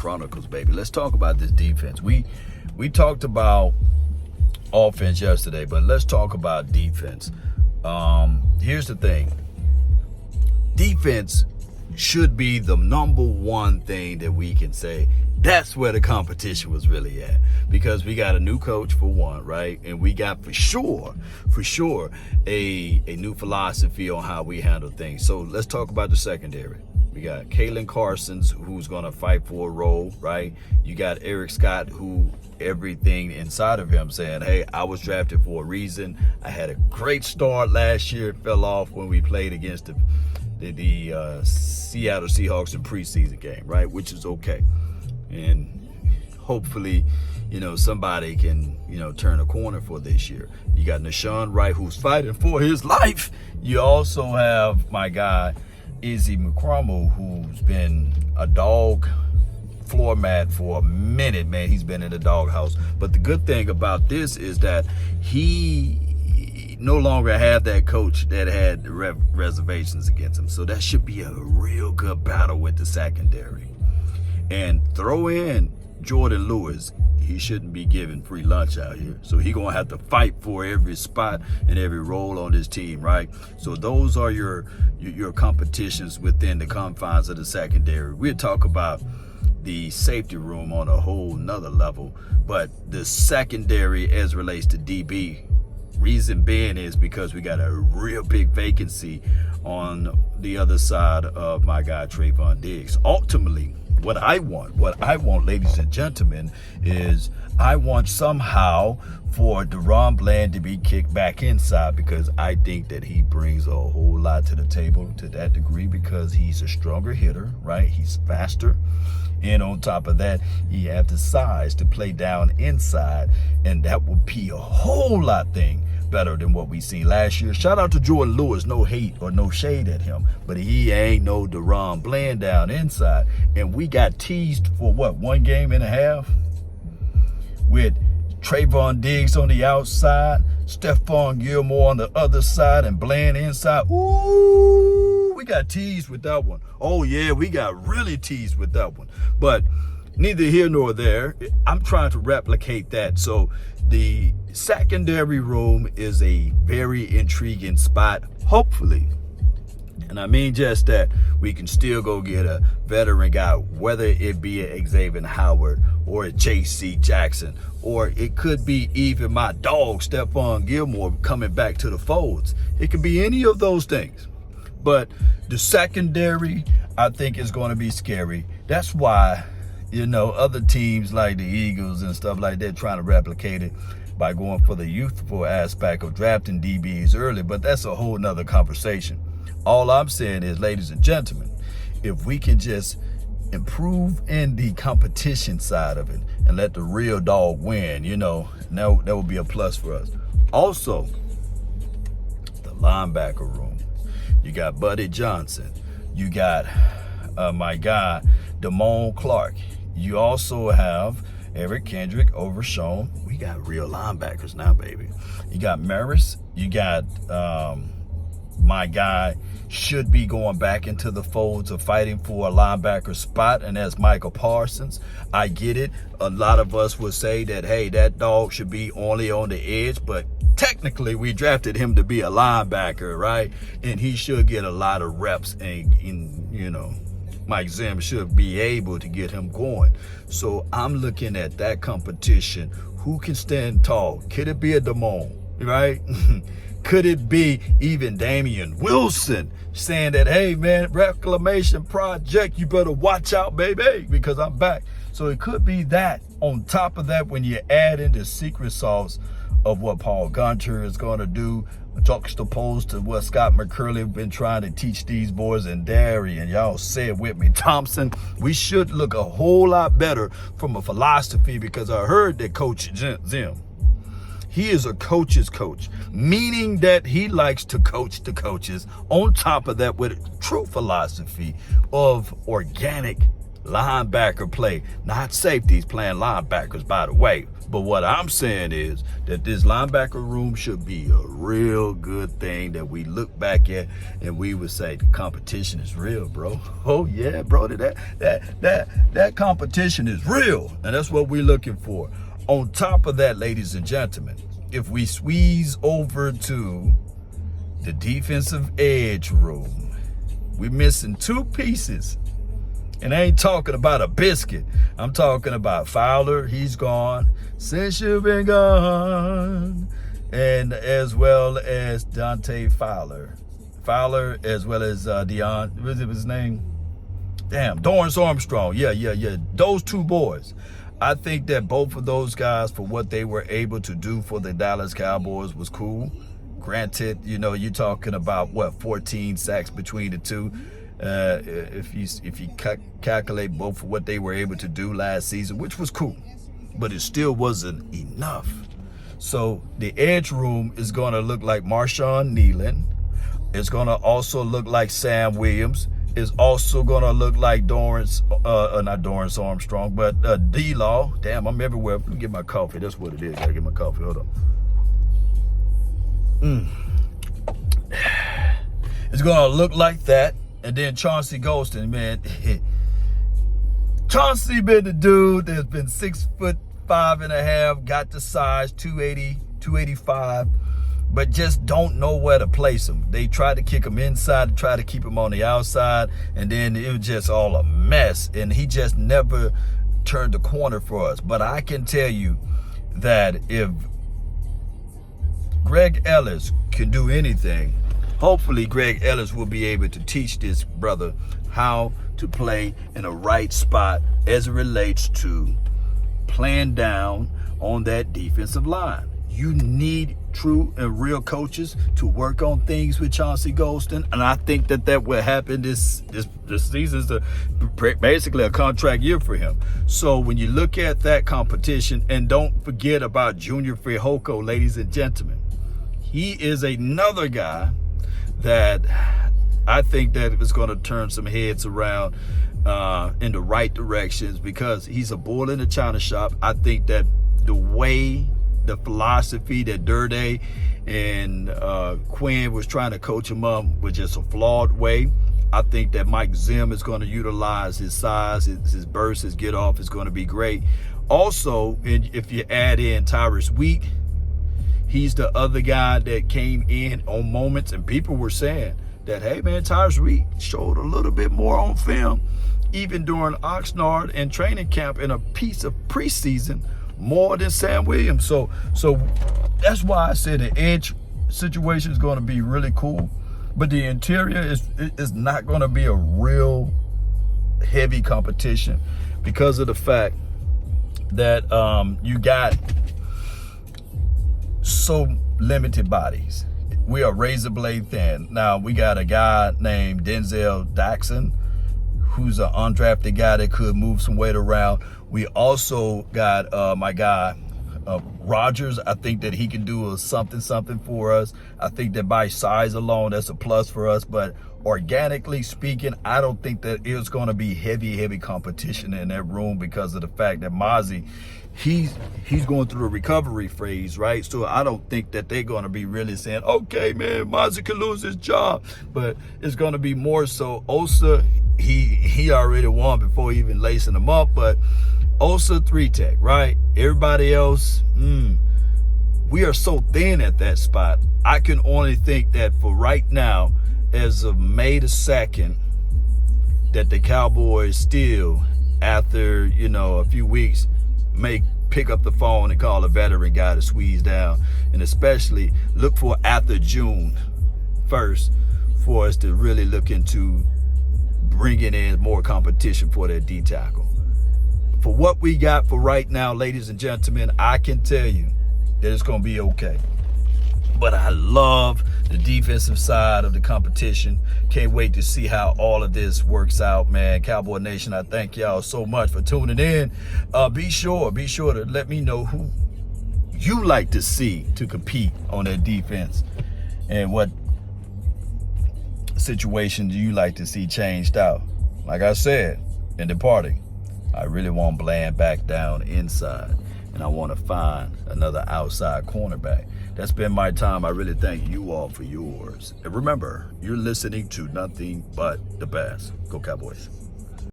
Chronicles, baby. Let's talk about this defense. We talked about offense yesterday, but let's talk about defense. Here's the thing. Defense should be the number one thing that we can say that's where the competition was really at, because we got a new coach for one, right? And we got for sure a new philosophy on how we handle things. So let's talk about the secondary. We got Kalen Carson's, who's going to fight for a role, right? You got Eric Scott, who everything inside of him saying, hey, I was drafted for a reason. I had a great start last year. It fell off when we played against the Seattle Seahawks in preseason game, right? Which is okay. And hopefully, somebody can, turn a corner for this year. You got Nashawn Wright, who's fighting for his life. You also have my guy, Izzy McCrumble, who's been a dog floor mat for a minute, man. He's been in the doghouse. But the good thing about this is that he no longer had that coach that had reservations against him. So that should be a real good battle with the secondary. And throw in Jordan Lewis. He shouldn't be given free lunch out here. So he's going to have to fight for every spot and every role on this team, right? So those are your competitions within the confines of the secondary. We'll talk about the safety room on a whole nother level. But the secondary as relates to DB, reason being is because we got a real big vacancy on the other side of my guy, Trayvon Diggs. Ultimately, what I want, ladies and gentlemen, is I want somehow for DaRon Bland to be kicked back inside, because I think that he brings a whole lot to the table to that degree, because he's a stronger hitter, right? He's faster. And on top of that, he has the size to play down inside, and that will be a whole lot better than what we seen last year. Shout out to Jordan Lewis, no hate or no shade at him, but he ain't no DaRon Bland down inside. And we got teased for what, 1.5 games with Trayvon Diggs on the outside, Stephon Gilmore on the other side, and Bland inside. Ooh, we got teased with that one. Oh yeah, we got really teased with that one. But neither here nor there. I'm trying to replicate that. So the secondary room is a very intriguing spot, hopefully. And I mean just that we can still go get a veteran guy, whether it be a Xavier Howard or a J.C. Jackson, or it could be even my dog, Stephon Gilmore, coming back to the folds. It could be any of those things. But the secondary, I think, is going to be scary. That's why, other teams like the Eagles and stuff like that trying to replicate it by going for the youthful aspect of drafting DBs early. But that's a whole nother conversation. All I'm saying is, ladies and gentlemen, if we can just improve in the competition side of it and let the real dog win, that would be a plus for us. Also, the linebacker room. You got Buddy Johnson. You got my guy, Damone Clark. You also have Eric Kendrick, Overshown. We got real linebackers now, baby. You got Maris. You got my guy should be going back into the folds of fighting for a linebacker spot, and that's Michael Parsons. I get it. A lot of us would say that, hey, that dog should be only on the edge, but technically we drafted him to be a linebacker, right? And he should get a lot of reps, and Mike Zim should be able to get him going. So I'm looking at that competition. Who can stand tall? Could it be a Damone, right? Could it be even Damian Wilson saying that, hey, man, reclamation project, you better watch out, baby, because I'm back. So it could be that. On top of that, when you add in the secret sauce of what Paul Gunter is going to do, juxtaposed to what Scott McCurley been trying to teach these boys in Derry, and y'all say it with me, Thompson, we should look a whole lot better from a philosophy, because I heard that Coach Zim, he is a coach's coach, meaning that he likes to coach the coaches. On top of that, with a true philosophy of organic linebacker play. Not safeties playing linebackers, by the way. But what I'm saying is that this linebacker room should be a real good thing that we look back at and we would say the competition is real, bro. Oh yeah, bro, that competition is real. And that's what we're looking for. On top of that, ladies and gentlemen, if we squeeze over to the defensive edge room, we're missing two pieces. And I ain't talking about a biscuit. I'm talking about Fowler. He's gone. Since you've been gone. And as well as Dante Fowler. Fowler as well as Deion. What was his name? Damn, Dorrance Armstrong. Yeah. Those two boys. I think that both of those guys, for what they were able to do for the Dallas Cowboys, was cool. Granted, you're talking about, 14 sacks between the two. If you calculate both for what they were able to do last season, which was cool, but it still wasn't enough. So the edge room is going to look like Marshawn Kneeland. It's going to also look like Sam Williams. It's also going to look like not Dorrance Armstrong, but D-Law. Damn, I'm everywhere. Let me get my coffee. That's what it is. I gotta get my coffee. Hold on. It's going to look like that. And then Chauncey Golston, man. Chauncey been the dude that's been 6'5.5", got the size, 280, 285, but just don't know where to place him. They tried to kick him inside, try to keep him on the outside, and then it was just all a mess. And he just never turned the corner for us. But I can tell you that if Greg Ellis can do anything, hopefully Greg Ellis will be able to teach this brother how to play in a right spot as it relates to playing down on that defensive line. You need true and real coaches to work on things with Chauncey Golston, and I think that will happen this season. Is basically a contract year for him. So when you look at that competition, and don't forget about Junior Fehoko, ladies and gentlemen, he is another guy that I think that is going to turn some heads around in the right directions, because he's a bull in the china shop. I think that the philosophy that Durde and Quinn was trying to coach him up was just a flawed way. I think that Mike Zim is going to utilize his size, his burst, his get off is going to be great. Also, if you add in Tyrus Wheat, he's the other guy that came in on moments, and people were saying that, hey man, Tyrus Wheat showed a little bit more on film, even during Oxnard and training camp in a piece of preseason, more than Sam Williams. So that's why I said the edge situation is going to be really cool, but the interior is not going to be a real heavy competition because of the fact that you got so limited bodies. We are razor blade thin. Now we got a guy named Denzel Daxon, who's an undrafted guy that could move some weight around. We also got my guy Rogers. I think that he can do something for us. I think that by size alone, that's a plus for us. But organically speaking, I don't think that it's going to be heavy competition in that room because of the fact that Mozzie, he's going through a recovery phase, right? So I don't think that they're going to be really saying, okay, man, Mozzie could lose his job. But it's going to be more so Osa, he already won before even lacing him up. But Osa 3-tech, right? Everybody else, we are so thin at that spot. I can only think that for right now, as of May the 2nd, that the Cowboys still, after, a few weeks, may pick up the phone and call a veteran guy to squeeze down, and especially look for after June 1st for us to really look into bringing in more competition for that D tackle. For what we got for right now, ladies and gentlemen, I can tell you that it's going to be okay. But I love the defensive side of the competition. Can't wait to see how all of this works out, man. Cowboy Nation, I thank y'all so much for tuning in. Be sure to let me know who you like to see to compete on that defense and what situation do you like to see changed out. Like I said, In departing, I really want Bland back down inside, and I want to find another outside cornerback. That's been my time. I really thank you all for yours. And remember, you're listening to nothing but the best. Go Cowboys.